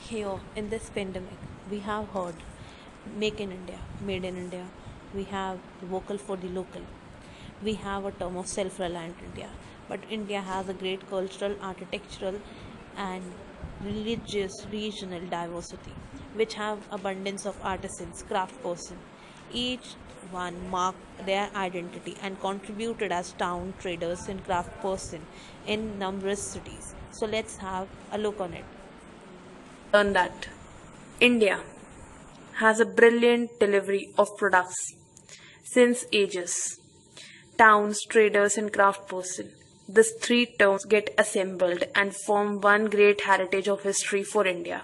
Here in this pandemic, we have heard make in India, made in India. We have vocal for the local. We have a term of self reliant India. But India has a great cultural, architectural, and religious regional diversity, which have abundance of artisans, craftsperson. Each one marked their identity and contributed as town traders and craftsperson in numerous cities. So let's have a look on it. Learn that India has a brilliant delivery of products since ages. Towns, traders, and craftsperson. These three terms get assembled and form one great heritage of history for India.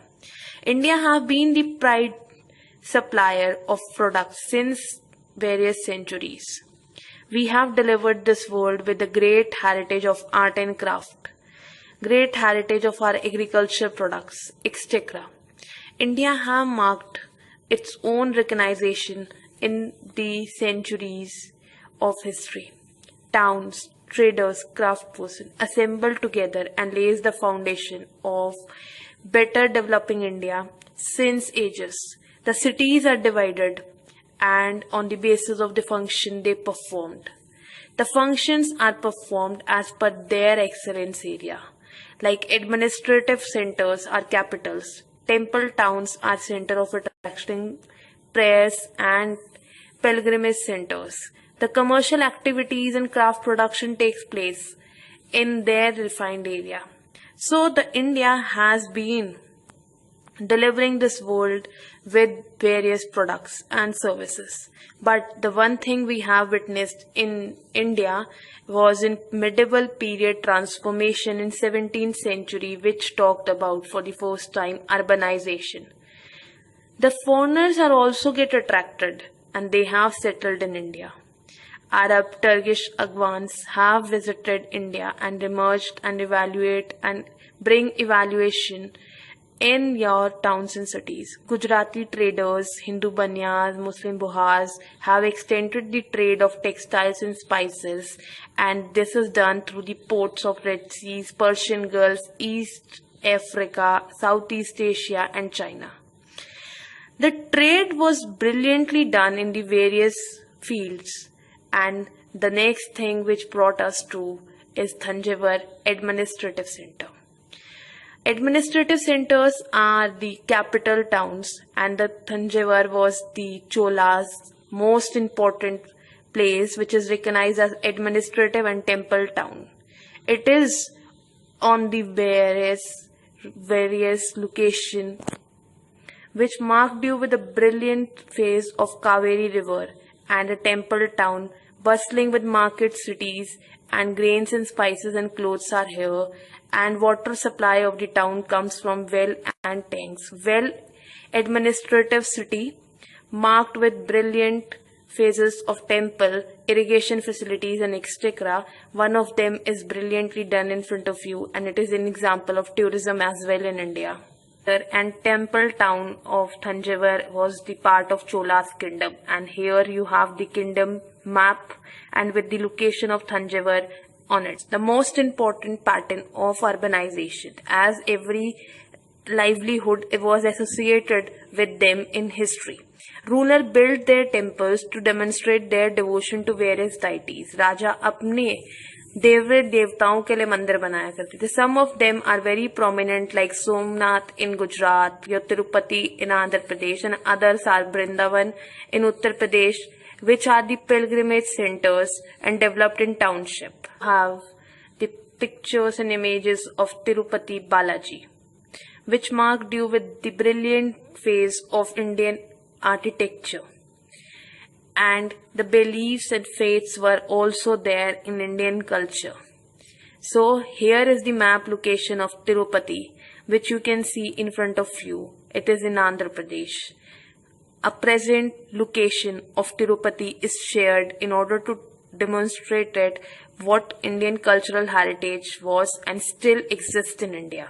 India have been the pride supplier of products since various centuries. We have delivered this world with a great heritage of art and craft, great heritage of our agriculture products, etc. India have marked its own recognition in the centuries of history. Towns, traders, craftspersons assemble together and lays the foundation of better developing India since ages. The cities are divided and on the basis of the function they performed. The functions are performed as per their excellence area. Like administrative centers are capitals, temple towns are center of attraction, prayers and pilgrimage centers. The commercial activities and craft production takes place in their refined area. So the India has been delivering this world with various products and services. But the one thing we have witnessed in India was in medieval period transformation in 17th century, which talked about for the first time urbanization. The foreigners are also get attracted and they have settled in India. Arab, Turkish Afghans have visited India and emerged and evaluate and bring evaluation in your towns and cities. Gujarati traders, Hindu banyas, Muslim buhas have extended the trade of textiles and spices, and this is done through the ports of Red Seas, Persian Gulf, East Africa, Southeast Asia, and China. The trade was brilliantly done in the various fields, and the next thing which brought us to is Thanjavur Administrative Center. Administrative centers are the capital towns, and the Thanjavur was the Chola's most important place, which is recognized as administrative and temple town. It is on the various location which marked you with a brilliant face of Kaveri River and a temple town bustling with market cities, and grains and spices and clothes are here, and water supply of the town comes from well and tanks. Well administrative city marked with brilliant phases of temple, irrigation facilities and etc. One of them is brilliantly done in front of you, and it is an example of tourism as well in India. And temple town of Thanjavur was the part of Chola's kingdom, and here you have the kingdom map and with the location of Thanjavur on it. The most important pattern of urbanization, as every livelihood was associated with them in history. Ruler built their temples to demonstrate their devotion to various deities. राजा अपने देवरे देवताओं के लिए मंदिर बनाया करते थे. Some of them are very prominent, like Somnath in Gujarat, your Tirupati in Andhra Pradesh, and others are Vrindavan in Uttar Pradesh, which are the pilgrimage centers and developed in township. Have the pictures and images of Tirupati Balaji, which marked you with the brilliant phase of Indian architecture. And the beliefs and faiths were also there in Indian culture. So here is the map location of Tirupati, which you can see in front of you. It is in Andhra Pradesh. A present location of Tirupati is shared in order to demonstrate what Indian cultural heritage was and still exists in India.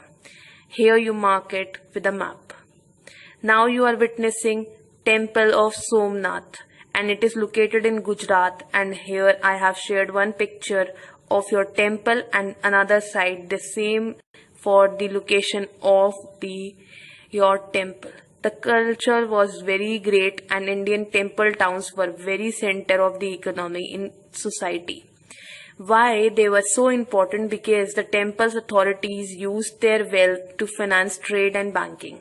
Here you mark it with a map. Now you are witnessing Temple of Somnath, and it is located in Gujarat, and here I have shared one picture of your temple and another side the same for the location of your temple. The culture was very great and Indian temple towns were very center of the economy in society. Why they were so important? Because the temple's authorities used their wealth to finance trade and banking.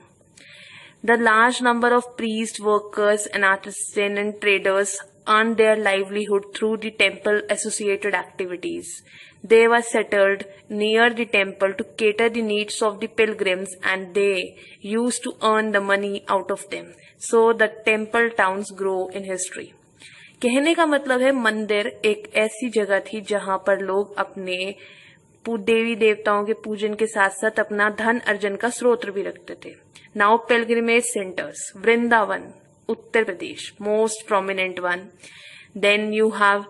The large number of priests, workers, and artisans and traders earned their livelihood through the temple associated activities. They were settled near the temple to cater the needs of the pilgrims and they used to earn the money out of them. So the temple towns grow in history. कहने का मतलब है मंदिर एक ऐसी जगह थी जहां पर लोग अपने देवी देवताओं के पूजन के साथ साथ अपना धन अर्जन का स्रोत भी रखते थे. Now pilgrimage centres, Vrindavan, Uttar Pradesh, most prominent one. Then you have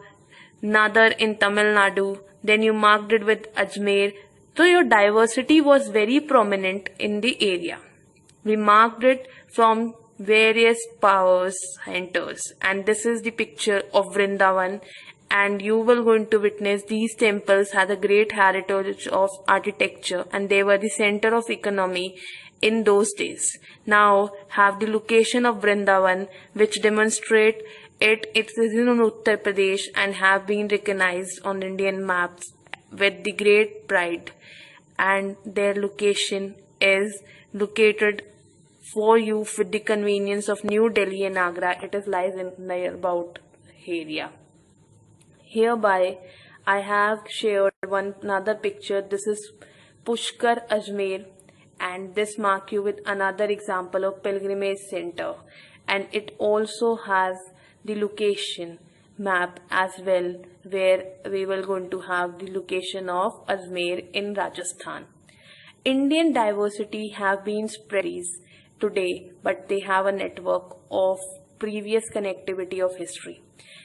Nadar in Tamil Nadu. Then you marked it with Ajmer. So your diversity was very prominent in the area. We marked it from various powers centers, and this is the picture of Vrindavan, and you will going to witness these temples had a great heritage of architecture and they were the center of economy in those days. Now have the location of Vrindavan which demonstrate it is in Uttar Pradesh and have been recognized on Indian maps with the great pride, and their location is located for you with the convenience of New Delhi and Agra. It is lies in near about area. Hereby, I have shared one another picture. This is Pushkar Ajmer, and this mark you with another example of pilgrimage center, and it also has the location map as well, where we will going to have the location of Ajmer in Rajasthan. Indian diversity have been spread today, but they have a network of previous connectivity of history.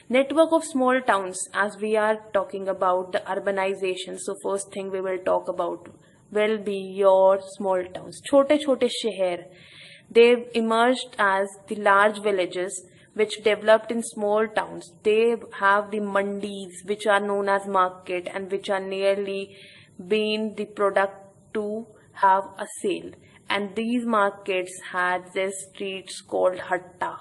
Network of small towns, as we are talking about the urbanization. So first thing we will talk about will be your small towns. Chote chote शहर, they emerged as the large villages which developed in small towns. They have the mandis, which are known as market, and which are nearly been the product to have a sale. And these markets had these streets called hatta,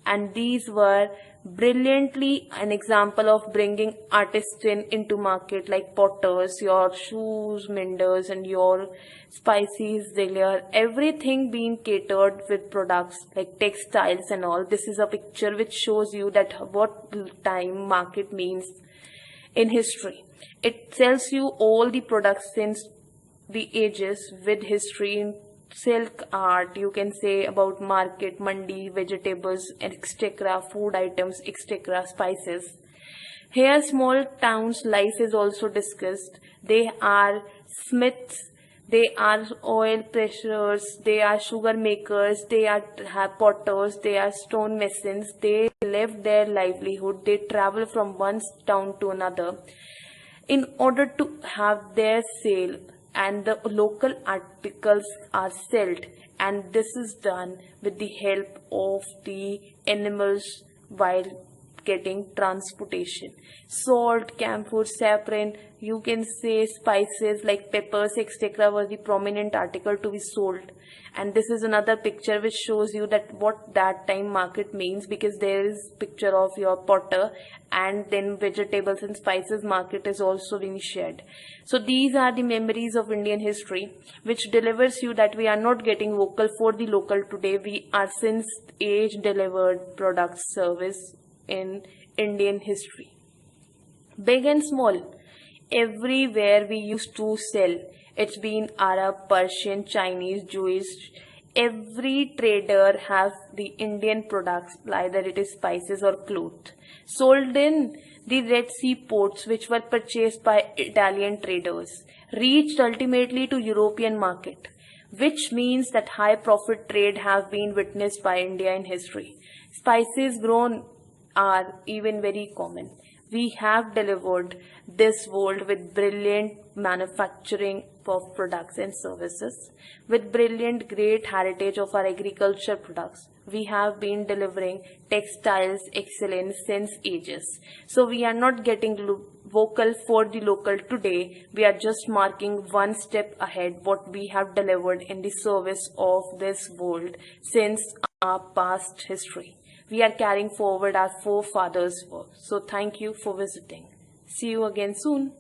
and these were brilliantly an example of bringing artisan into market, like potters, your shoes menders, and your spices dealer, everything being catered with products like textiles and all. This is a picture which shows you that what time market means in history. It tells you all the products since the ages with history. Silk art, you can say about market, mandi, vegetables, etc., food items, etc., spices. Here small towns life is also discussed. They are smiths, they are oil pressers, they are sugar makers, they are potters, they are stone masons. They live their livelihood. They travel from one town to another in order to have their sale, and the local articles are sold, and this is done with the help of the animals while getting transportation. Salt, camphor, saffron, you can say spices like peppers, etc., was the prominent article to be sold. And this is another picture which shows you that what that time market means, because there is picture of your potter, and then vegetables and spices market is also being shared. So these are the memories of Indian history which delivers you that we are not getting vocal for the local today. We are since age delivered product service in Indian history. Big and small, everywhere we used to sell. It's been Arab, Persian, Chinese, Jewish. Every trader has the Indian products, either it is spices or cloth, sold in the Red Sea ports, which were purchased by Italian traders, reached ultimately to European market, which means that high profit trade have been witnessed by India in history. Spices grown are even very common. We have delivered this world with brilliant manufacturing of products and services. With brilliant, great heritage of our agriculture products, we have been delivering textiles excellence since ages. So we are not getting vocal for the local today. We are just marking one step ahead what we have delivered in the service of this world since our past history. We are carrying forward our forefathers' work. So thank you for visiting. See you again soon.